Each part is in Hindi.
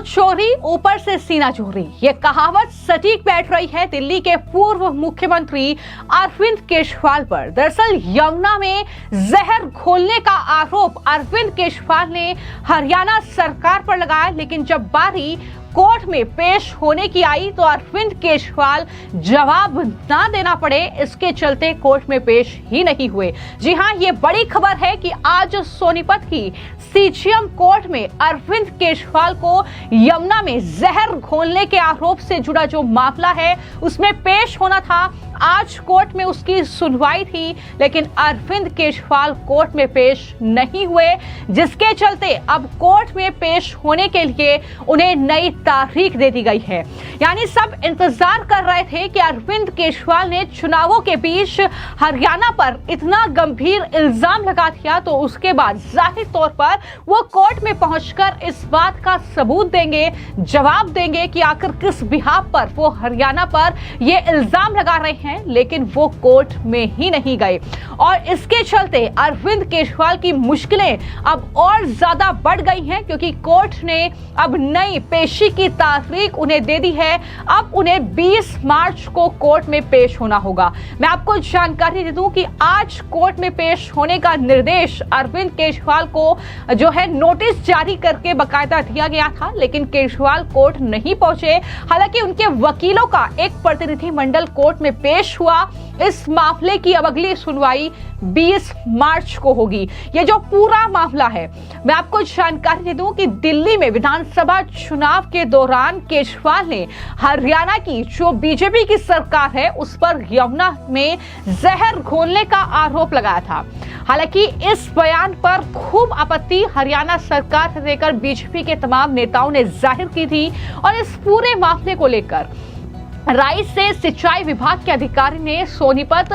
चोरी ऊपर से सीना चोरी, ये कहावत सटीक बैठ रही है दिल्ली के पूर्व मुख्यमंत्री अरविंद केजरीवाल पर। दरअसल यमुना में जहर घोलने का आरोप अरविंद केजरीवाल ने हरियाणा सरकार पर लगाया, लेकिन जब बारी कोर्ट में पेश होने की आई तो अरविंद केजरीवाल जवाब ना देना पड़े, इसके चलते कोर्ट में पेश ही नहीं हुए। जी हां, ये बड़ी खबर है कि आज सोनीपत की सीजीएम कोर्ट में अरविंद केजरीवाल को यमुना में जहर घोलने के आरोप से जुड़ा जो मामला है उसमें पेश होना था। आज कोर्ट में उसकी सुनवाई थी, लेकिन अरविंद केजरीवाल कोर्ट में पेश नहीं हुए, जिसके चलते अब कोर्ट में पेश होने के लिए उन्हें नई तारीख दे दी गई है। यानी सब इंतजार कर रहे थे कि अरविंद केजरीवाल ने चुनावों के बीच हरियाणा पर इतना गंभीर इल्जाम लगा दिया तो उसके बाद जाहिर तौर पर वो कोर्ट में पहुंचकर इस बात का सबूत देंगे, जवाब देंगे कि आखिर किस बिहाफ पर वो हरियाणा पर ये इल्जाम लगा रहे हैं, लेकिन वो कोर्ट में ही नहीं गए। और इसके चलते अरविंद केजरीवाल की मुश्किलें अब और ज्यादा बढ़ गई हैं, क्योंकि कोर्ट ने अब नई पेशी की तारीख उन्हें दे दी है। अब उन्हें 20 मार्च को कोर्ट में पेश होना होगा। मैं आपको जानकारी दे दूं कि आज कोर्ट में पेश होने का निर्देश अरविंद केजरीवाल को जो है नोटिस जारी करके बकायदा दिया गया था, लेकिन केजरीवाल कोर्ट नहीं पहुंचे। हालांकि उनके वकीलों का एक प्रतिनिधिमंडल कोर्ट में पेश हुआ। इस मामले की अब अगली सुनवाई 20 मार्च को होगी। ये जो पूरा मामला है, मैं आपको जानकारी दे दूं कि दिल्ली में विधानसभा चुनाव के दौरान केजरीवाल ने हरियाणा की जो बीजेपी की सरकार है उस पर यमुना में जहर घोलने का आरोप लगाया था। हालांकि इस बयान पर खूब आपत्ति हरियाणा सरकार से लेकर बीजेपी के तमाम नेताओं ने जाहिर की थी और इस पूरे मामले को लेकर राय से सिंचाई विभाग के अधिकारी ने सोनीपत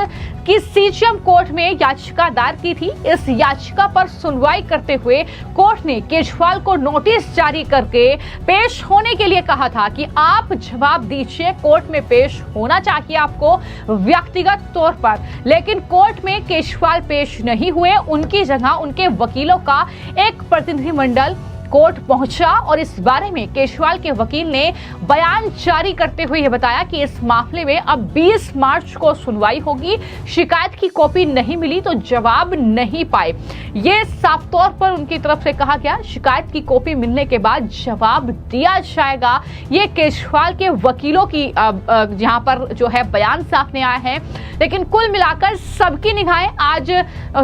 की सीजीएम कोर्ट में याचिका दायर की थी। इस याचिका पर सुनवाई करते हुए कोर्ट ने केजरीवाल को नोटिस जारी करके पेश होने के लिए कहा था कि आप जवाब दीजिए, कोर्ट में पेश होना चाहिए आपको व्यक्तिगत तौर पर। लेकिन कोर्ट में केजरीवाल पेश नहीं हुए, उनकी जगह उनके वकीलों का एक प्रतिनिधिमंडल कोर्ट पहुंचा और इस बारे में केजरीवाल के वकील ने बयान जारी करते हुए यह बताया कि इस मामले में अब 20 मार्च को सुनवाई होगी। शिकायत की कॉपी नहीं मिली तो जवाब नहीं पाए, ये साफ तौर पर उनकी तरफ से कहा गया। शिकायत की कॉपी मिलने के बाद जवाब दिया जाएगा। ये केजरीवाल के वकीलों की जहां पर जो है बयान सामने आया है। लेकिन कुल मिलाकर सबकी निगाहें आज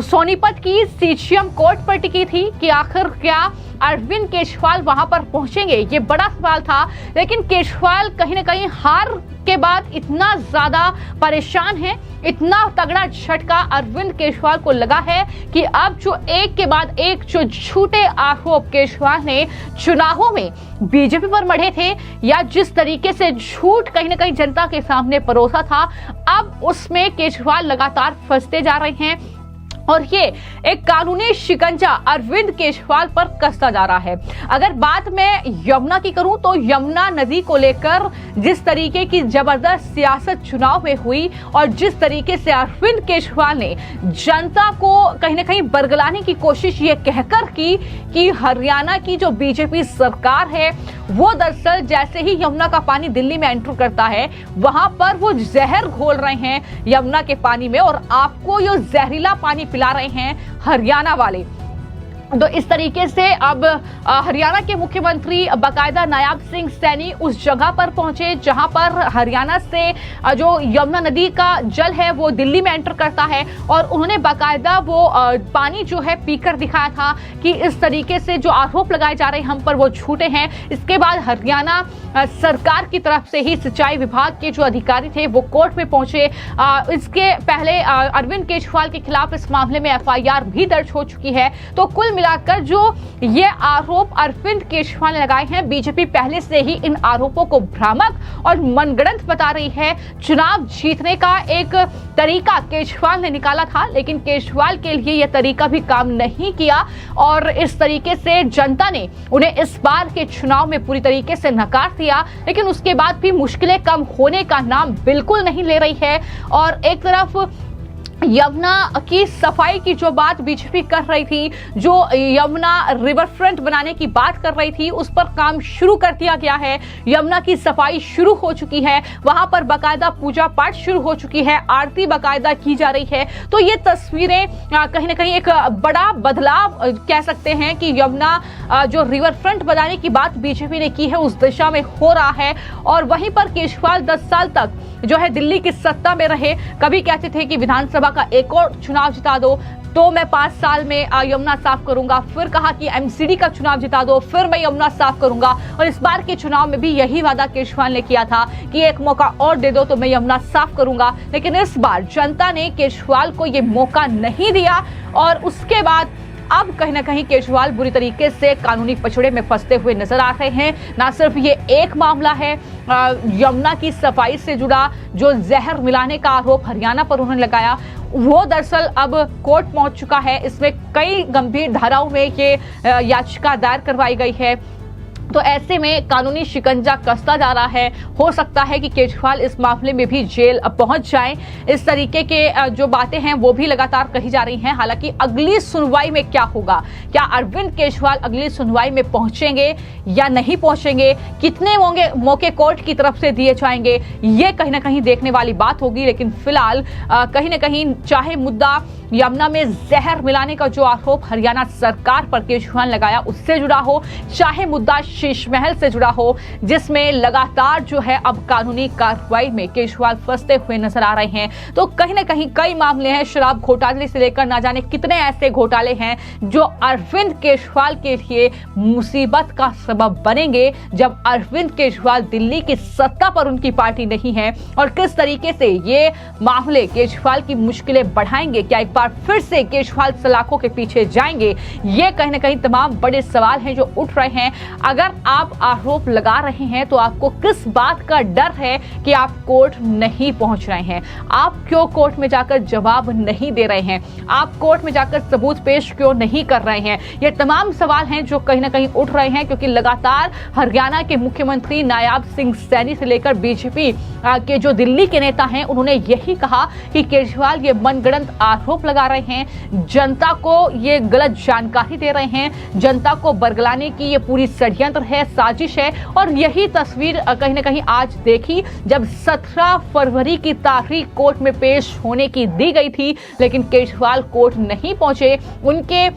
सोनीपत की सीजीएम कोर्ट पर टिकी थी कि आखिर क्या अरविंद केजरीवाल वहां पर पहुंचेंगे, ये बड़ा सवाल था। लेकिन केजरीवाल कहीं ना कहीं हार के बाद इतना ज्यादा परेशान है, इतना तगड़ा झटका अरविंद केजरीवाल को लगा है कि अब जो एक के बाद एक जो झूठे आरोप केजरीवाल ने चुनावों में बीजेपी पर मढ़े थे या जिस तरीके से झूठ कहीं ना कहीं जनता के सामने परोसा था, अब उसमें केजरीवाल लगातार फंसते जा रहे हैं और ये एक कानूनी शिकंजा अरविंद केजरीवाल पर कसता जा रहा है। अगर बात मैं यमुना की करूं तो यमुना नदी को लेकर जिस तरीके की जबरदस्त सियासत चुनाव में हुई और जिस तरीके से अरविंद केजरीवाल ने जनता को कहीं ना कहीं बरगलाने की कोशिश ये कहकर की कि हरियाणा की जो बीजेपी सरकार है वो दरअसल जैसे ही यमुना का पानी दिल्ली में एंटर करता है वहां पर वो जहर घोल रहे हैं यमुना के पानी में और आपको ये जहरीला पानी पिला रहे हैं हरियाणा वाले। तो इस तरीके से अब हरियाणा के मुख्यमंत्री बकायदा नायब सिंह सैनी उस जगह पर पहुंचे जहां पर हरियाणा से जो यमुना नदी का जल है वो दिल्ली में एंटर करता है और उन्होंने बकायदा वो पानी जो है पीकर दिखाया था कि इस तरीके से जो आरोप लगाए जा रहे हैं हम पर वो झूठे हैं। इसके बाद हरियाणा सरकार की तरफ से ही सिंचाई विभाग के जो अधिकारी थे वो कोर्ट में पहुंचे। इसके पहले अरविंद केजरीवाल के खिलाफ इस मामले में एफआईआर भी दर्ज हो चुकी है। तो कुल मिलाकर जो ये आरोप अरविंद केजरीवाल ने लगाए हैं, बीजेपी पहले से ही इन आरोपों को भ्रामक और मनगढ़ंत बता रही है। चुनाव जीतने का एक तरीका केजरीवाल ने निकाला था, लेकिन केजरीवाल के लिए यह तरीका भी काम नहीं किया और इस तरीके से जनता ने उन्हें इस बार के चुनाव में पूरी तरीके से नकार दिया। लेकिन उसके बाद भी मुश्किलें कम होने का नाम बिल्कुल नहीं ले रही है और एक तरफ यमुना की सफाई की जो बात बीजेपी कर रही थी, जो यमुना रिवर फ्रंट बनाने की बात कर रही थी, उस पर काम शुरू कर दिया गया है। यमुना की सफाई शुरू हो चुकी है, वहां पर बाकायदा पूजा पाठ शुरू हो चुकी है, आरती बाकायदा की जा रही है। तो ये तस्वीरें कहीं ना कहीं एक बड़ा बदलाव कह सकते हैं कि यमुना जो रिवर फ्रंट बनाने की बात बीजेपी ने की है उस दिशा में हो रहा है। और वहीं पर केजरीवाल 10 साल तक जो है दिल्ली की सत्ता में रहे, कभी कहते थे कि विधानसभा का एक और चुनाव जिता दो तो मैं 5 साल में यमुना साफ करूंगा, फिर कहा कि एमसीडी का चुनाव जिता दो फिर मैं यमुना साफ करूंगा। और इस बार के चुनाव में भी यही वादा केजरीवाल ने किया था कि एक मौका और दे दो तो मैं यमुना साफ करूंगा। लेकिन इस बार जनता ने केजरीवाल को ये मौका नहीं दिया और उसके बाद अब कहीं ना कहीं केजरीवाल बुरी तरीके से कानूनी पछड़े में फंसते हुए नजर आ रहे हैं। ना सिर्फ ये एक मामला है, यमुना की सफाई से जुड़ा जो जहर मिलाने का आरोप हरियाणा पर उन्होंने लगाया, वो दरअसल अब कोर्ट पहुंच चुका है। इसमें कई गंभीर धाराओं में ये याचिका दायर करवाई गई है। तो ऐसे में कानूनी शिकंजा कसता जा रहा है। हो सकता है कि केजरीवाल इस मामले में भी जेल पहुंच जाएं। इस तरीके के जो बातें हैं वो भी लगातार कही जा रही हैं। हालांकि अगली सुनवाई में क्या होगा, क्या अरविंद केजरीवाल अगली सुनवाई में पहुंचेंगे या नहीं पहुंचेंगे, कितने मौके कोर्ट की तरफ से दिए जाएंगे, ये कहीं ना कहीं देखने वाली बात होगी। लेकिन फिलहाल कहीं ना कहीं चाहे मुद्दा यमुना में जहर मिलाने का जो आरोप हरियाणा सरकार पर केजरीवाल लगाया उससे जुड़ा हो, चाहे मुद्दा शीश महल से जुड़ा हो, जिसमें लगातार जो है अब कानूनी कार्रवाई में केजरीवाल फंसते हुए नजर आ रहे हैं। तो कहीं ना कहीं कई मामले हैं, शराब घोटाले से लेकर ना जाने कितने ऐसे घोटाले हैं जो अरविंद केजरीवाल के लिए मुसीबत का सबब बनेंगे जब अरविंद केजरीवाल दिल्ली की सत्ता पर उनकी पार्टी नहीं है। और किस तरीके से ये मामले केजरीवाल की मुश्किलें बढ़ाएंगे, क्या एक बार फिर से केजरीवाल सलाखों के पीछे जाएंगे, ये कहीं ना कहीं तमाम बड़े सवाल हैं जो उठ रहे हैं। अगर आप आरोप लगा रहे हैं तो आपको किस बात का डर है कि आप कोर्ट नहीं पहुंच रहे हैं, आप क्यों कोर्ट में जाकर जवाब नहीं दे रहे हैं, आप कोर्ट में जाकर सबूत पेश क्यों नहीं कर रहे हैं, ये तमाम सवाल हैं जो कहीं ना कहीं उठ रहे हैं। क्योंकि लगातार हरियाणा के मुख्यमंत्री नायाब सिंह सैनी से लेकर बीजेपी के जो दिल्ली के नेता हैं उन्होंने यही कहा कि केजरीवाल ये मनगढ़ंत आरोप लगा रहे हैं, जनता को ये गलत जानकारी दे रहे हैं, जनता को बरगलाने की ये पूरी षड्यंत्र है, साजिश है। और यही तस्वीर कहीं ना कहीं आज देखी जब 17 फरवरी की तारीख कोर्ट में पेश होने की दी गई थी, लेकिन केजरीवाल कोर्ट नहीं पहुंचे। उनके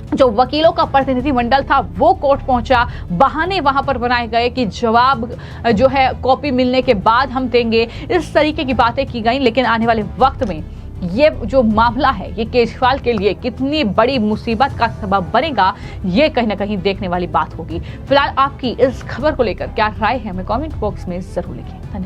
जो वकीलों का प्रतिनिधिमंडल था वो कोर्ट पहुंचा, बहाने वहां पर बनाए गए कि जवाब जो है कॉपी मिलने के बाद हम देंगे, इस तरीके की बातें की गई। लेकिन आने वाले वक्त में ये जो मामला है ये केजरीवाल के लिए कितनी बड़ी मुसीबत का सबब बनेगा, ये कहीं ना कहीं देखने वाली बात होगी। फिलहाल आपकी इस खबर को लेकर क्या राय है हमें कमेंट बॉक्स में जरूर लिखें। धन्यवाद।